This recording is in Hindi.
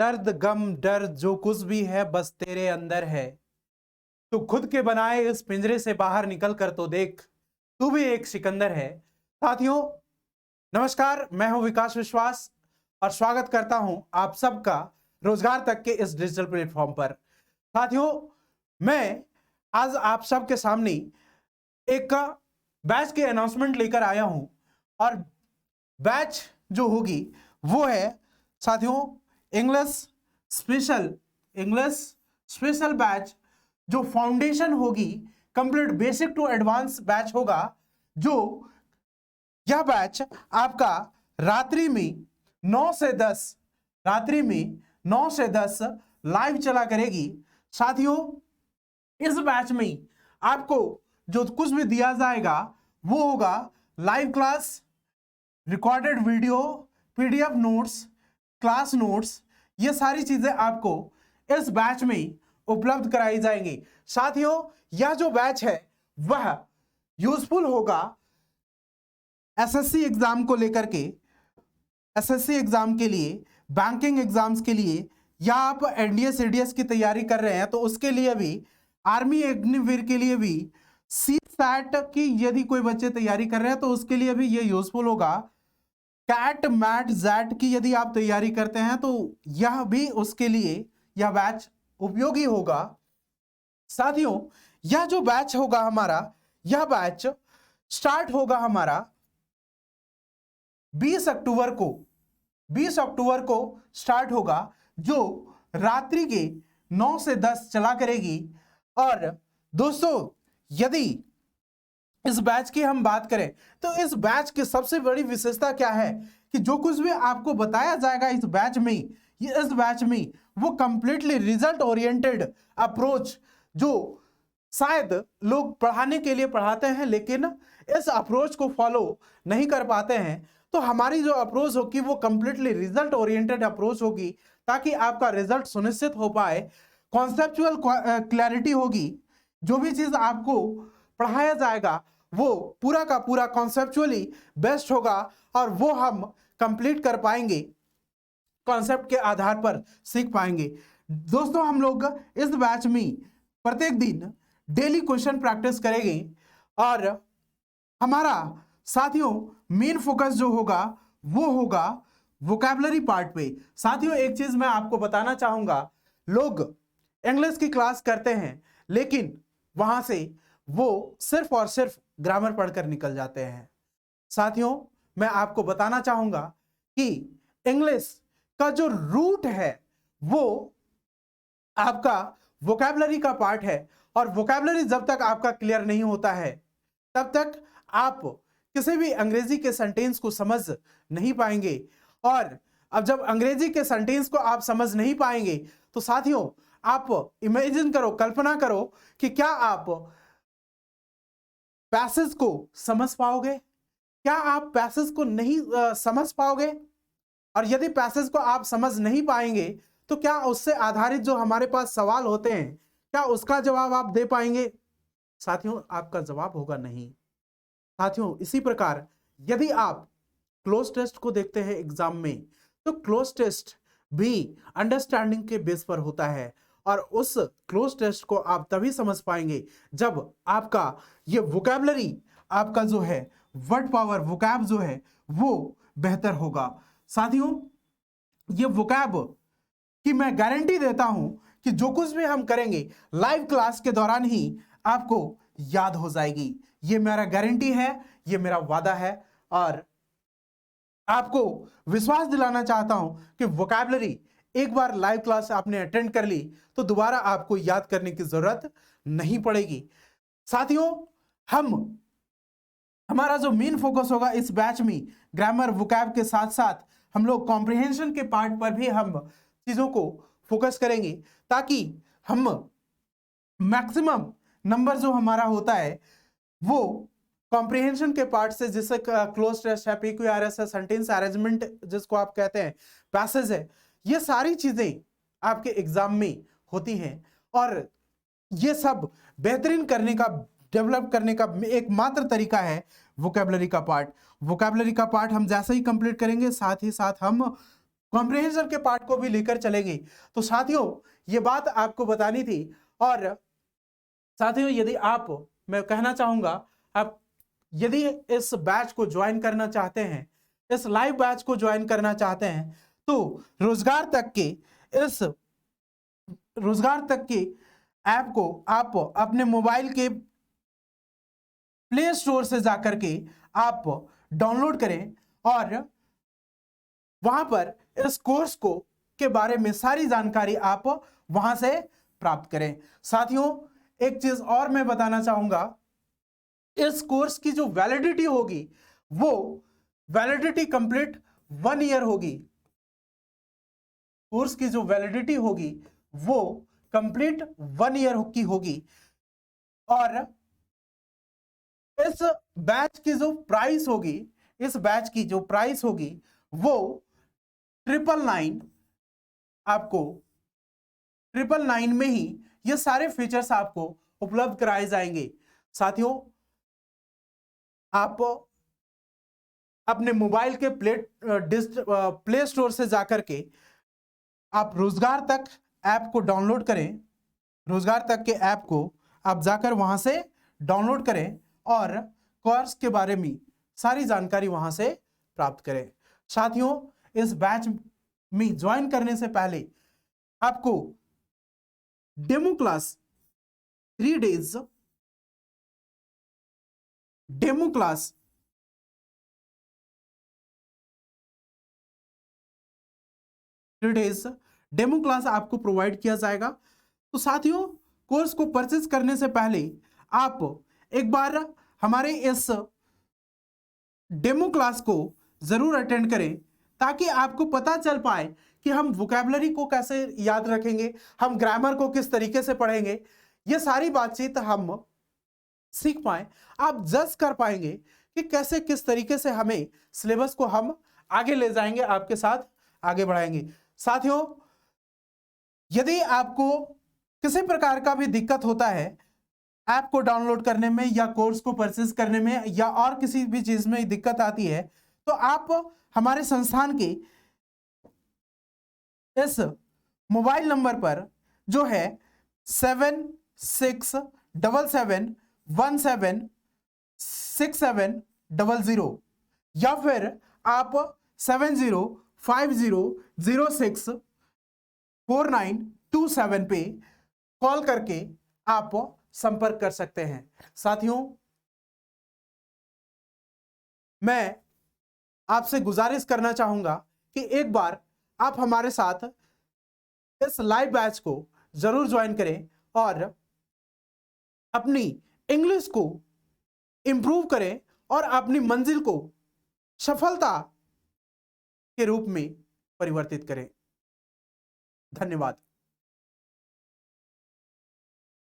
दर्द गम डर जो कुछ भी है बस तेरे अंदर है। तू खुद के बनाए इस पिंजरे से बाहर निकल कर तो देख, तू भी एक सिकंदर है। साथियों नमस्कार, मैं हूं विकास विश्वास और स्वागत करता हूं आप सबका रोजगार तक के इस डिजिटल प्लेटफॉर्म पर। साथियों मैं आज आप सबके सामने एक बैच के अनाउंसमेंट लेकर आया हूं और बैच जो होगी वो है साथियों इंग्लिश स्पेशल बैच जो फाउंडेशन होगी, complete basic to advance batch होगा। जो यह बैच आपका रात्रि में 9 से 10 लाइव चला करेगी। साथियों इस बैच में आपको जो कुछ भी दिया जाएगा वो होगा live class, recorded video, PDF notes, class notes, ये सारी चीजें आपको इस बैच में उपलब्ध कराई जाएंगी। साथियों यह जो बैच है वह यूजफुल होगा एसएससी एग्जाम को लेकर के, एसएससी एग्जाम के लिए, बैंकिंग एग्जाम्स के लिए, या आप एनडीए सीडीएस की तैयारी कर रहे हैं तो उसके लिए भी, आर्मी अग्निवीर के लिए भी, सी सैट की यदि कोई बच्चे तैयारी कर रहे हैं तो उसके लिए भी ये यूजफुल होगा। कैट मैट जैट की यदि आप तैयारी करते हैं तो यह भी उसके लिए यह बैच उपयोगी होगा। साथियों यह जो बैच होगा हमारा, यह बैच स्टार्ट होगा हमारा 20 अक्टूबर को स्टार्ट होगा, जो रात्रि के 9 से 10 चला करेगी। और दोस्तों यदि इस बैच की हम बात करें तो इस बैच की सबसे बड़ी विशेषता क्या है कि जो कुछ भी आपको बताया जाएगा इस बैच में वो कंप्लीटली रिजल्ट ओरिएंटेड अप्रोच, जो शायद लोग पढ़ाने के लिए पढ़ाते हैं लेकिन इस अप्रोच को फॉलो नहीं कर पाते हैं, तो हमारी जो अप्रोच होगी वो कंप्लीटली रिजल्ट ओरिएंटेड अप्रोच होगी ताकि आपका रिजल्ट सुनिश्चित हो पाए। कॉन्सेप्चुअल क्लैरिटी होगी, जो भी चीज आपको पढ़ाया जाएगा वो पूरा का पूरा कॉन्सेप्चुअली बेस्ट होगा और वो हम कंप्लीट कर पाएंगे, कॉन्सेप्ट के आधार पर सीख पाएंगे। दोस्तों हम लोग इस बैच में प्रत्येक दिन डेली क्वेश्चन प्रैक्टिस करेंगे और हमारा साथियों मेन फोकस जो होगा वो होगा वोकैबुलरी पार्ट पे। साथियों एक चीज मैं आपको बताना चाहूंगा, लोग इंग्लिश की क्लास करते हैं लेकिन वहां से वो सिर्फ और सिर्फ ग्रामर पढ़कर निकल जाते हैं। साथियों मैं आपको बताना चाहूंगा कि इंग्लिश का जो रूट है वो आपका वोकैबुलरी का पार्ट है और वोकैबुलरी जब तक आपका क्लियर नहीं होता है तब तक आप किसी भी अंग्रेजी के सेंटेंस को समझ नहीं पाएंगे। और अब जब अंग्रेजी के सेंटेंस को आप समझ नहीं पाएंगे तो साथियों आप इमेजिन करो, कल्पना करो कि क्या आप पैसेज को समझ पाओगे? क्या आप पैसेज को नहीं समझ पाओगे? और यदि पैसेज को आप समझ नहीं पाएंगे तो क्या उससे आधारित जो हमारे पास सवाल होते हैं क्या उसका जवाब आप दे पाएंगे? साथियों आपका जवाब होगा नहीं। साथियों इसी प्रकार यदि आप क्लोज टेस्ट को देखते हैं एग्जाम में तो क्लोज टेस्ट भी अंडरस्टैंडिंग के बेस पर होता है और उस क्लोज टेस्ट को आप तभी समझ पाएंगे जब आपका ये वोकैबुलरी, आपका जो है वर्ड पावर, वोकैब जो है वो बेहतर होगा। साथियों ये वोकैब की मैं गारंटी देता हूं कि जो कुछ भी हम करेंगे लाइव क्लास के दौरान ही आपको याद हो जाएगी। ये मेरा गारंटी है, ये मेरा वादा है और आपको विश्वास दिलाना चाहता हूं कि वोकैबुलरी एक बार लाइव क्लास आपने अटेंड कर ली तो दोबारा आपको याद करने की जरूरत नहीं पड़ेगी। साथियों हमारा जो मेन फोकस होगा इस बैच में ग्रामर वोकैब के साथ साथ हम लोग कॉम्प्रिहेंशन के पार्ट पर भी हम चीजों को फोकस करेंगे ताकि हम मैक्सिमम नंबर जो हमारा होता है वो कॉम्प्रिहेंशन के पार्ट से, जिससे क्लोज टेस्ट है, पीक्यूआरएस है, सेंटेंस अरेंजमेंट जिसको आप कहते हैं, पैसेज है, ये सारी चीजें आपके एग्जाम में होती हैं और ये सब बेहतरीन करने का, डेवलप करने का एकमात्र तरीका है वोकैबुलरी का पार्ट। वोकैबुलरी का पार्ट हम जैसे ही कंप्लीट करेंगे साथ ही साथ हम कॉम्प्रिहेंशन के पार्ट को भी लेकर चलेंगे। तो साथियों ये बात आपको बतानी थी। और साथियों यदि आप, मैं कहना चाहूंगा, आप यदि इस बैच को ज्वाइन करना चाहते हैं, इस लाइव बैच को ज्वाइन करना चाहते हैं, तो रोजगार तक के ऐप को आप अपने मोबाइल के प्ले स्टोर से जाकर के आप डाउनलोड करें और वहां पर इस कोर्स को के बारे में सारी जानकारी आप वहां से प्राप्त करें। साथियों एक चीज और मैं बताना चाहूंगा, इस कोर्स की जो वैलिडिटी होगी वो वैलिडिटी कंप्लीट 1 ईयर होगी। कोर्स की जो वैलिडिटी होगी वो कंप्लीट 1 ईयर की होगी। और इस बैच की जो प्राइस होगी, वो 999, आपको 999 में ही ये सारे फीचर्स आपको उपलब्ध कराए जाएंगे। साथियों आप अपने मोबाइल के प्ले स्टोर से जाकर के आप रोजगार तक ऐप को डाउनलोड करें, रोजगार तक के ऐप को आप जाकर वहां से डाउनलोड करें और कोर्स के बारे में सारी जानकारी वहां से प्राप्त करें। साथियों इस बैच में ज्वाइन करने से पहले आपको demo class 3 days demo class आपको प्रोवाइड किया जाएगा। तो साथियों कोर्स को परचेज करने से पहले आप एक बार हमारे इस डेमो क्लास को जरूर अटेंड करें, ताकि आपको पता चल पाए कि हम वोकैबुलरी को कैसे याद रखेंगे, हम ग्रामर को किस तरीके से पढ़ेंगे, ये सारी बातचीत हम सीख पाए। आप जज कर पाएंगे कि कैसे किस तरीके से हमें सिलेबस को हम आगे ले जाएंगे, आपके साथ आगे बढ़ाएंगे। साथियों यदि आपको किसी प्रकार का भी दिक्कत होता है ऐप को डाउनलोड करने में या कोर्स को परचेज करने में या और किसी भी चीज में दिक्कत आती है, तो आप हमारे संस्थान के इस मोबाइल नंबर पर जो है 7677176700 या फिर आप 7050064927 पे कॉल करके आप संपर्क कर सकते हैं। साथियों मैं आपसे गुजारिश करना चाहूंगा कि एक बार आप हमारे साथ इस लाइव बैच को जरूर ज्वाइन करें और अपनी इंग्लिश को इंप्रूव करें और अपनी मंजिल को सफलता के रूप में परिवर्तित करें। धन्यवाद।